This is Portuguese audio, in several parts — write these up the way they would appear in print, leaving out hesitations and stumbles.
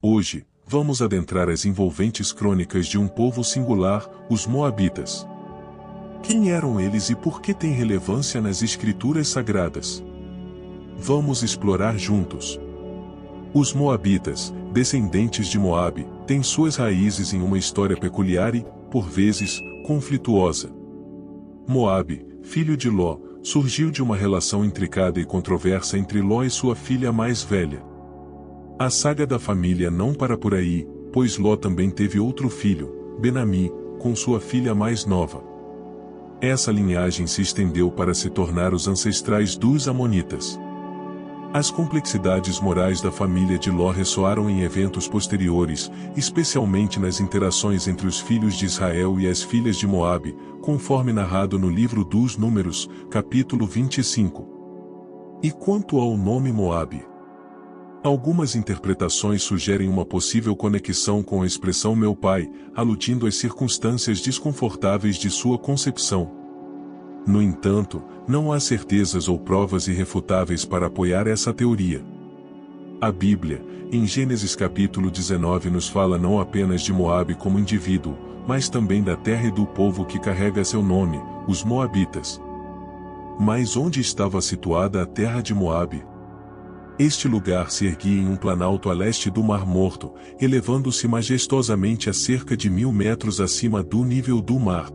Hoje, vamos adentrar as envolventes crônicas de um povo singular, os Moabitas. Quem eram eles e por que têm relevância nas escrituras sagradas? Vamos explorar juntos. Os Moabitas, descendentes de Moabe, têm suas raízes em uma história peculiar e, por vezes, conflituosa. Moabe, filho de Ló, surgiu de uma relação intricada e controversa entre Ló e sua filha mais velha. A saga da família não para por aí, pois Ló também teve outro filho, Benami, com sua filha mais nova. Essa linhagem se estendeu para se tornar os ancestrais dos Amonitas. As complexidades morais da família de Ló ressoaram em eventos posteriores, especialmente nas interações entre os filhos de Israel e as filhas de Moabe, conforme narrado no livro dos Números, capítulo 25. E quanto ao nome Moabe? Algumas interpretações sugerem uma possível conexão com a expressão meu pai, aludindo às circunstâncias desconfortáveis de sua concepção. No entanto, não há certezas ou provas irrefutáveis para apoiar essa teoria. A Bíblia, em Gênesis capítulo 19 nos fala não apenas de Moabe como indivíduo, mas também da terra e do povo que carrega seu nome, os Moabitas. Mas onde estava situada a terra de Moabe? Este lugar se erguia em um planalto a leste do Mar Morto, elevando-se majestosamente a cerca de 1000 metros acima do nível do mar.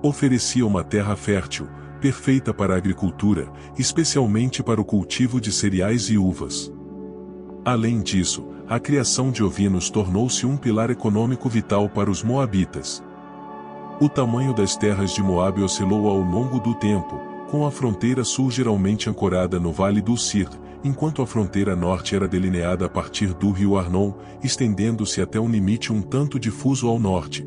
Oferecia uma terra fértil, perfeita para a agricultura, especialmente para o cultivo de cereais e uvas. Além disso, a criação de ovinos tornou-se um pilar econômico vital para os moabitas. O tamanho das terras de Moabe oscilou ao longo do tempo, com a fronteira sul geralmente ancorada no Vale do Sir, enquanto a fronteira norte era delineada a partir do rio Arnon, estendendo-se até um limite um tanto difuso ao norte.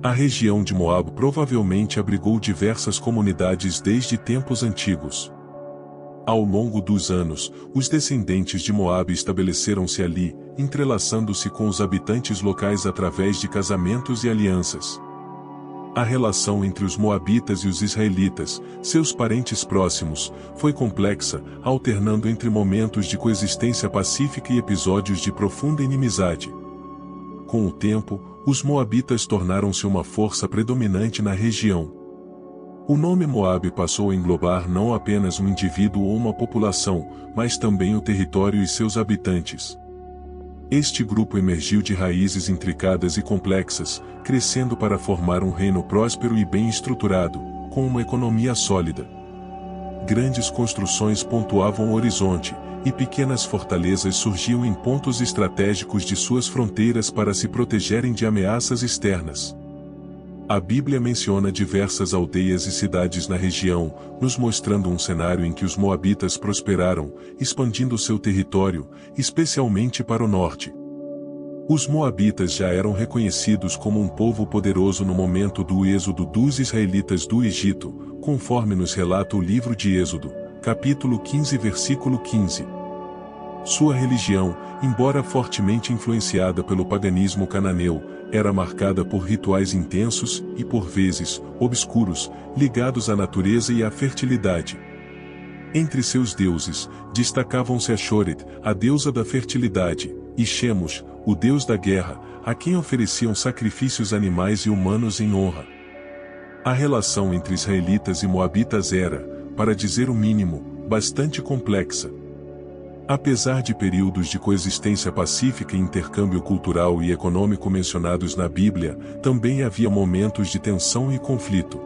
A região de Moabe provavelmente abrigou diversas comunidades desde tempos antigos. Ao longo dos anos, os descendentes de Moabe estabeleceram-se ali, entrelaçando-se com os habitantes locais através de casamentos e alianças. A relação entre os moabitas e os israelitas, seus parentes próximos, foi complexa, alternando entre momentos de coexistência pacífica e episódios de profunda inimizade. Com o tempo, os moabitas tornaram-se uma força predominante na região. O nome Moabe passou a englobar não apenas um indivíduo ou uma população, mas também o território e seus habitantes. Este grupo emergiu de raízes intricadas e complexas, crescendo para formar um reino próspero e bem estruturado, com uma economia sólida. Grandes construções pontuavam o horizonte, e pequenas fortalezas surgiam em pontos estratégicos de suas fronteiras para se protegerem de ameaças externas. A Bíblia menciona diversas aldeias e cidades na região, nos mostrando um cenário em que os moabitas prosperaram, expandindo seu território, especialmente para o norte. Os moabitas já eram reconhecidos como um povo poderoso no momento do êxodo dos israelitas do Egito, conforme nos relata o livro de Êxodo, capítulo 15 versículo 15. Sua religião, embora fortemente influenciada pelo paganismo cananeu, era marcada por rituais intensos e, por vezes, obscuros, ligados à natureza e à fertilidade. Entre seus deuses, destacavam-se Ashoret, a deusa da fertilidade, e Chemos, o deus da guerra, a quem ofereciam sacrifícios animais e humanos em honra. A relação entre israelitas e moabitas era, para dizer o mínimo, bastante complexa. Apesar de períodos de coexistência pacífica e intercâmbio cultural e econômico mencionados na Bíblia, também havia momentos de tensão e conflito.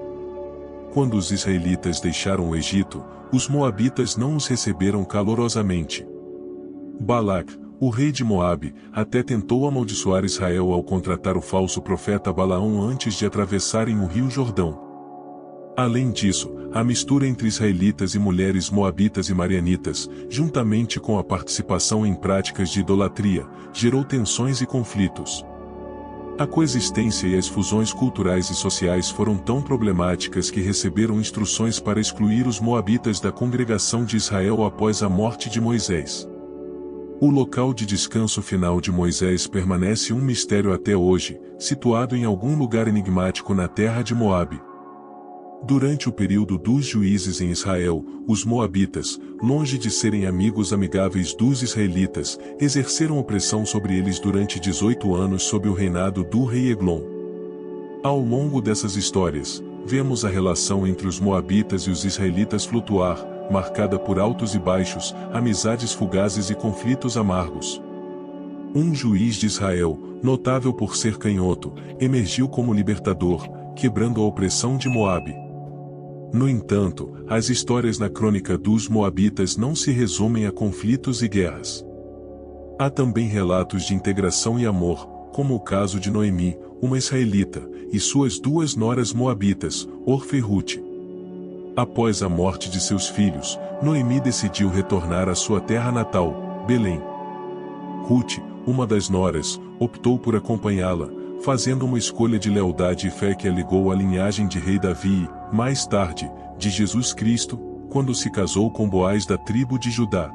Quando os israelitas deixaram o Egito, os moabitas não os receberam calorosamente. Balac, o rei de Moabe, até tentou amaldiçoar Israel ao contratar o falso profeta Balaão antes de atravessarem o rio Jordão. Além disso, a mistura entre israelitas e mulheres moabitas e marianitas, juntamente com a participação em práticas de idolatria, gerou tensões e conflitos. A coexistência e as fusões culturais e sociais foram tão problemáticas que receberam instruções para excluir os moabitas da congregação de Israel após a morte de Moisés. O local de descanso final de Moisés permanece um mistério até hoje, situado em algum lugar enigmático na terra de Moabe. Durante o período dos juízes em Israel, os moabitas, longe de serem amigos amigáveis dos israelitas, exerceram opressão sobre eles durante 18 anos sob o reinado do rei Eglon. Ao longo dessas histórias, vemos a relação entre os moabitas e os israelitas flutuar, marcada por altos e baixos, amizades fugazes e conflitos amargos. Um juiz de Israel, notável por ser canhoto, emergiu como libertador, quebrando a opressão de Moabe. No entanto, as histórias na crônica dos moabitas não se resumem a conflitos e guerras. Há também relatos de integração e amor, como o caso de Noemi, uma israelita, e suas duas noras moabitas, Orfa e Ruth. Após a morte de seus filhos, Noemi decidiu retornar à sua terra natal, Belém. Ruth, uma das noras, optou por acompanhá-la, fazendo uma escolha de lealdade e fé que a ligou à linhagem de rei Davi e, mais tarde, de Jesus Cristo, quando se casou com Boaz da tribo de Judá.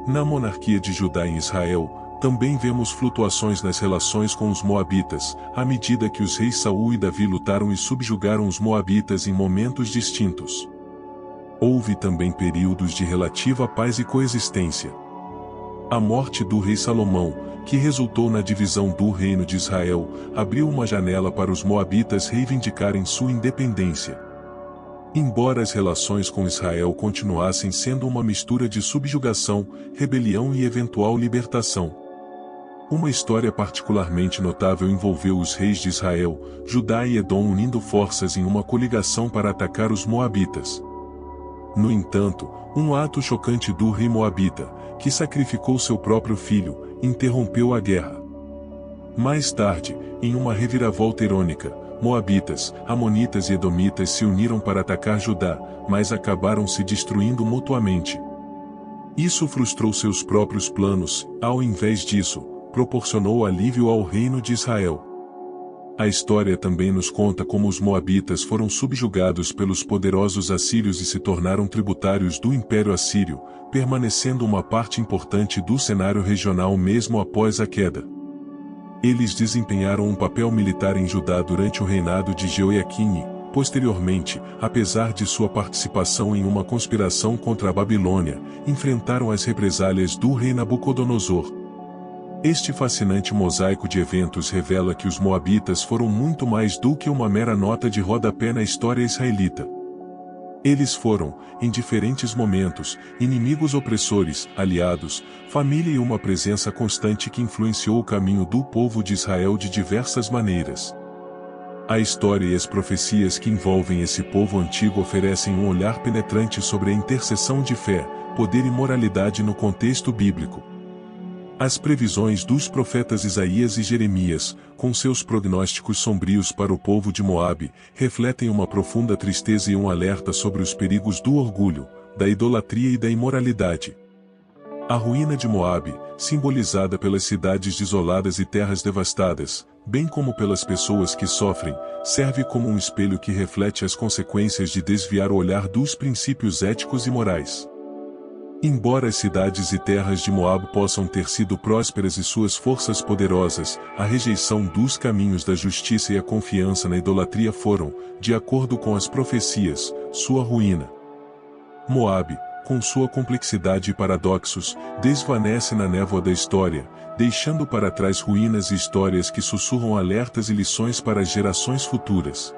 Na monarquia de Judá em Israel, também vemos flutuações nas relações com os moabitas, à medida que os reis Saul e Davi lutaram e subjugaram os moabitas em momentos distintos. Houve também períodos de relativa paz e coexistência. A morte do rei Salomão, que resultou na divisão do reino de Israel, abriu uma janela para os moabitas reivindicarem sua independência. Embora as relações com Israel continuassem sendo uma mistura de subjugação, rebelião e eventual libertação. Uma história particularmente notável envolveu os reis de Israel, Judá e Edom unindo forças em uma coligação para atacar os moabitas. No entanto, um ato chocante do rei moabita, que sacrificou seu próprio filho, interrompeu a guerra. Mais tarde, em uma reviravolta irônica, moabitas, amonitas e edomitas se uniram para atacar Judá, mas acabaram se destruindo mutuamente. Isso frustrou seus próprios planos, ao invés disso, proporcionou alívio ao reino de Israel. A história também nos conta como os moabitas foram subjugados pelos poderosos assírios e se tornaram tributários do Império Assírio, permanecendo uma parte importante do cenário regional mesmo após a queda. Eles desempenharam um papel militar em Judá durante o reinado de Jeoiaquim e, posteriormente, apesar de sua participação em uma conspiração contra a Babilônia, enfrentaram as represálias do rei Nabucodonosor. Este fascinante mosaico de eventos revela que os moabitas foram muito mais do que uma mera nota de rodapé na história israelita. Eles foram, em diferentes momentos, inimigos opressores, aliados, família e uma presença constante que influenciou o caminho do povo de Israel de diversas maneiras. A história e as profecias que envolvem esse povo antigo oferecem um olhar penetrante sobre a interseção de fé, poder e moralidade no contexto bíblico. As previsões dos profetas Isaías e Jeremias, com seus prognósticos sombrios para o povo de Moabe, refletem uma profunda tristeza e um alerta sobre os perigos do orgulho, da idolatria e da imoralidade. A ruína de Moabe, simbolizada pelas cidades desoladas e terras devastadas, bem como pelas pessoas que sofrem, serve como um espelho que reflete as consequências de desviar o olhar dos princípios éticos e morais. Embora as cidades e terras de Moabe possam ter sido prósperas e suas forças poderosas, a rejeição dos caminhos da justiça e a confiança na idolatria foram, de acordo com as profecias, sua ruína. Moabe, com sua complexidade e paradoxos, desvanece na névoa da história, deixando para trás ruínas e histórias que sussurram alertas e lições para as gerações futuras.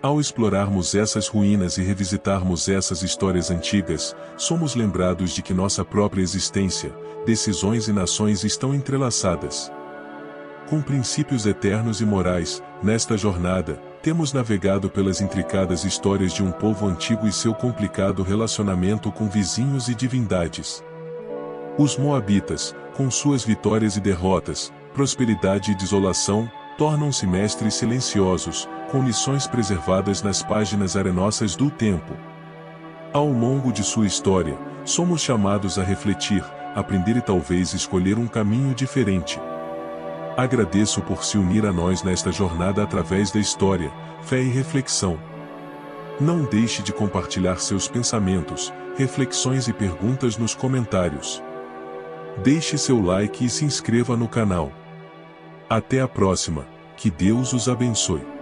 Ao explorarmos essas ruínas e revisitarmos essas histórias antigas, somos lembrados de que nossa própria existência, decisões e nações estão entrelaçadas. Com princípios eternos e morais, nesta jornada, temos navegado pelas intricadas histórias de um povo antigo e seu complicado relacionamento com vizinhos e divindades. Os moabitas, com suas vitórias e derrotas, prosperidade e desolação, tornam-se mestres silenciosos, com lições preservadas nas páginas arenosas do tempo. Ao longo de sua história, somos chamados a refletir, aprender e talvez escolher um caminho diferente. Agradeço por se unir a nós nesta jornada através da história, fé e reflexão. Não deixe de compartilhar seus pensamentos, reflexões e perguntas nos comentários. Deixe seu like e se inscreva no canal. Até a próxima, que Deus os abençoe.